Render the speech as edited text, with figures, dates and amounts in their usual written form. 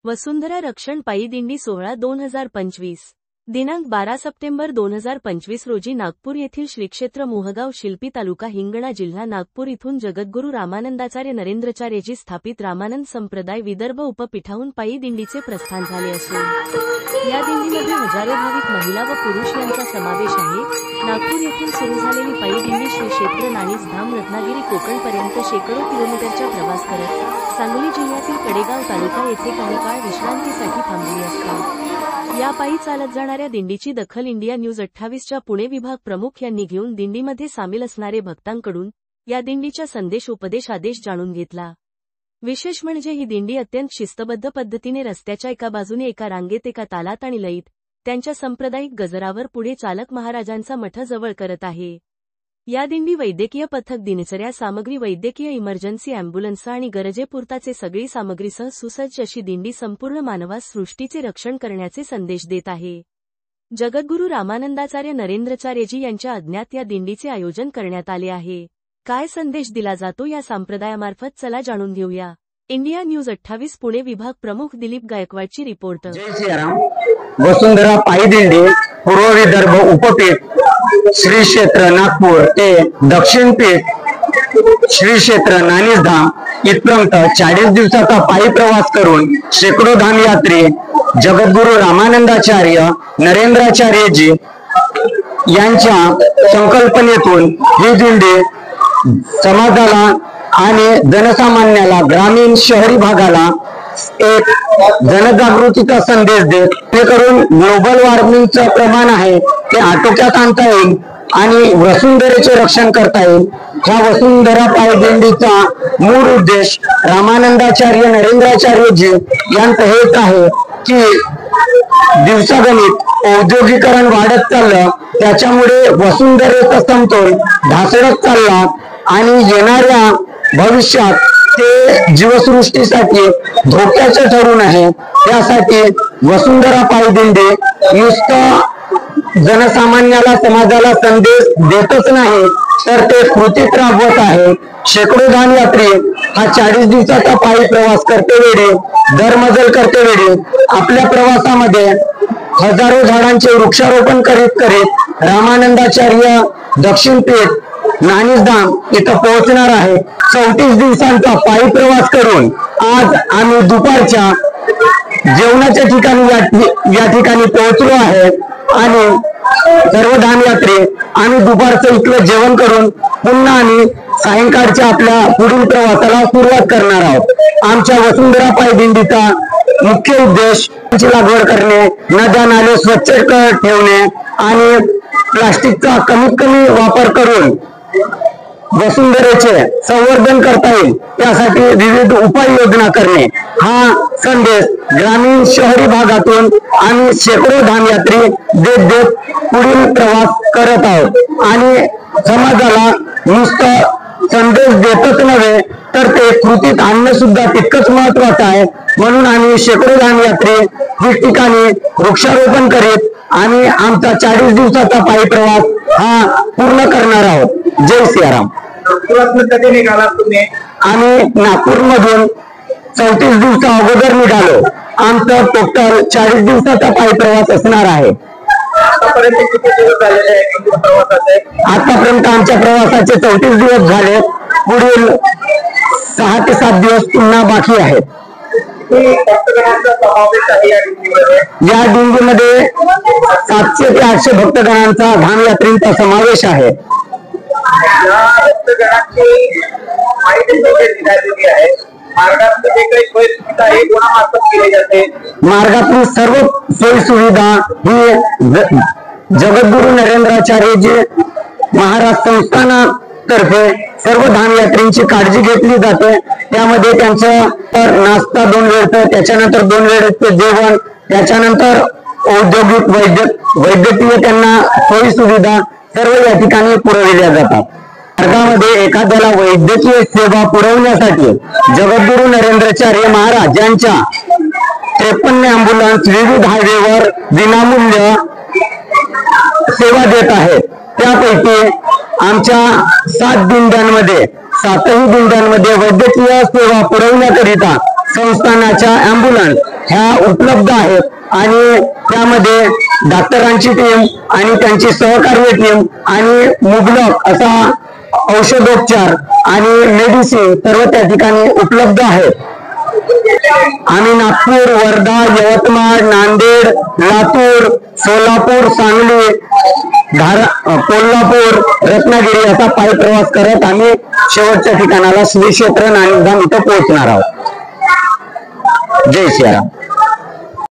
वसुंधरा रक्षण पायी दिंडी सोहळा 2025 दिनांक 12 सप्टेंबर 2025 रोजी नागपूर येथील श्रीक्षेत्र मोहगाव शिल्पी तालुका हिंगणा जिल्हा नागपूर इथून जगद्गुरू रामानंदाचार्य नरेंद्राचार्यजी स्थापित रामानंद संप्रदाय विदर्भ उपपीठाहून पायी दिंडीचे प्रस्थान झाले असून या दिंडीमध्ये हजारो भाविक महिला व पुरुष यांचा समावेश आहे। नागपूर येथून सुरू झालेली पायी दिंडी श्री क्षेत्र नाणीज धाम रत्नागिरी कोकणपर्यंत शेकडो किलोमीटरचा प्रवास करत सांगली जिल्ह्यातील कडेगाव तालुका येथे काही काळ विश्रांतीसाठी थांबली असता या पायी चालत जाणाऱ्या दिंडीची दखल इंडिया न्यूज 28च्या पुणे विभाग प्रमुख यांनी घेऊन दिंडीमध्ये सामील असणारे भक्तांकडून या दिंडीच्या संदेश उपदेश आदेश जाणून घेतला। विशेष म्हणजे ही दिंडी अत्यंत शिस्तबद्ध पद्धतीने रस्त्याच्या एका बाजूने एका रांगेत एका तालात आणि लयीत त्यांच्या सांप्रदायिक गजरावर पुढे चालक महाराजांचा मठ जवळ करत आहे। या दिंडी वैद्यकीय पथक दिनचर्या सामग्री वैद्यकीय इमर्जन्सी अँब्युलन्स आणि गरजेपुरताचे सगळी सामग्रीसह सुसज्ज अशी दिंडी संपूर्ण मानवास सृष्टीचे रक्षण करण्याचे संदेश देत आहे। जगद्गुरू रामानंदाचार्य नरेंद्राचार्यजी यांच्या आज्ञात या दिंडीचे आयोजन करण्यात आले आहे। काय संदेश दिला जातो या संप्रदायामार्फत चला जाणून घेऊया। इंडिया न्यूज 28 पुणे विभाग प्रमुख दिलीप गायकवाडची रिपोर्ट। जय श्रीराम। वसुंधरा पायी दिंडी पूर्व विदर्भ उपपीठ श्री क्षेत्र नागपूर ते दक्षिण पीठ श्री क्षेत्र नाणीज धाम इथपर्यंत 40 दिवसाचा पायी प्रवास करून शेकडो धाम यात्री जगद्गुरू रामानंदाचार्य नरेंद्राचार्यजी यांच्या संकल्पनेतून ही दिंडी समाजाला आणि जनसामान्याला ग्रामीण शहरी भागाला एक जनजागृतीचा संदेश देत जेणेकरून ग्लोबल वॉर्मिंगचं प्रमाण आहे ते आटोक्यात आणता येईल आणि वसुंधरेचे रक्षण करता येईल। ह्या वसुंधरा पायी दिंडीचा मूळ उद्देश रामानंदाचार्य नरेंद्राचार्यजी यांचं हेच आहे की दिवसागणिक औद्योगिकरण वाढत चाललं, त्याच्यामुळे वसुंधरेचा समतोल ढासळत चालला आणि येणाऱ्या भविष्यात ते जीवसृष्टीसाठी धोक्याचे ठरून आहे। त्यासाठी वसुंधरा पायी दिंडी नुसतं जनसामान्याला समाजाला संदेश देतच नाही तर ते कृतीत राबवत आहे। शेकडो धाम यात्री हा 40 दिवसाचा पायी प्रवास करते वेळी दरमजल करते वेळी आपल्या प्रवासामध्ये हजारो झाडांचे वृक्षारोपण करीत करीत रामानंदाचार्य दक्षिण पीठ नाणीज धाम इथं पोहोचणार आहे। 34 दिवसांचा पायी प्रवास करून आज आम्ही दुपारच्या जेवणाच्या ठिकाणी या ठिकाणी पोहोचलो आहे आणि सर्व धाम यात्री आम्ही दुपारचं इथलं जेवण करून पुन्हा आम्ही सायंकाळच्या आपल्या पुढील प्रवासाला सुरुवात करणार आहोत। आमच्या वसुंधरा पायी दिंडीचा मुख्य उद्देश लागवड करणे, नद्या नाले स्वच्छ ठेवणे आणि प्लास्टिकचा कमीत कमी वापर करून वसुंधरेचे संवर्धन करता येईल त्यासाठी विविध उपाययोजना करणे हा संदेश ग्रामीण शहरी भागातून आम्ही शेकडो धाम यात्री देत देत पुढील प्रवास करत आहोत आणि समाजाला नुसतं संदेश देतच नव्हे तर ते कृतीत आणणं सुद्धा तितकंच महत्वाचं आहे। म्हणून आम्ही शेकडो धाम यात्री ठिकठिकाणी वृक्षारोपण करीत आम्ही आमचा 40 दिवसाचा पायी प्रवास हा पूर्ण करणार आहोत। जय श्रीराम। कधी निघाला तुम्ही? आम्ही नागपूर मधून 34 दिवसा अगोदर निघालो। आमचा टोटल 40 दिवसाचा पायी प्रवास असणार आहे। आतापर्यंत किती दिवस झालेले आहे प्रवासाचे? आतापर्यंत आमच्या प्रवासाचे 34 दिवस झाले, पुढील 6 ते 7 दिवस पुन्हा बाकी आहेत। या दिंडीमध्ये 700 ते 800 भक्तगणांचा धाम यात्रींचा समावेश आहे। मार्गातली सर्व सोयी सुविधा ही जगद्गुरू नरेंद्राचार्यजी महाराज संस्थानातर्फे सर्व धाम यात्रींची काळजी घेतली जाते। त्यामध्ये त्यांचं नाश्ता 2 वेळचं, त्याच्यानंतर 2 वेळचं जेवण, त्याच्यानंतर औद्योगिक वैद्यकीय त्यांना सोयी सुविधा सर्व या ठिकाणी पुरविल्या जातात। मार्गामध्ये एखाद्याला वैद्यकीय सेवा पुरवण्यासाठी जगद्गुरू नरेंद्राचार्य महाराज यांच्या 53 अँब्युलन्स विविध हायवेवर विनामूल्य सेवा देत आहेत। त्यापैकी आमच्या 7 दिंड्यांमध्ये 7ही दिंड्यांमध्ये वैद्यकीय सेवा पुरवण्याकरिता संस्थानाच्या अँब्युलन्स ह्या उपलब्ध आहेत आणि त्यामध्ये डॉक्टरांची टीम आणि त्यांची सहकार्य टीम आणि मुबलक असा औषधोपचार आणि मेडिसिन सर्व त्या ठिकाणी उपलब्ध आहेत. आम्ही नागपूर, वर्धा, यवतमाळ, नांदेड, लातूर, सोलापूर, सांगली, कोल्हापूर, रत्नागिरी असा पायी प्रवास करत आम्ही शेवटच्या ठिकाणाला श्री क्षेत्र नाणेगाव इथं पोहोचणार आहोत. जय श्रीराम.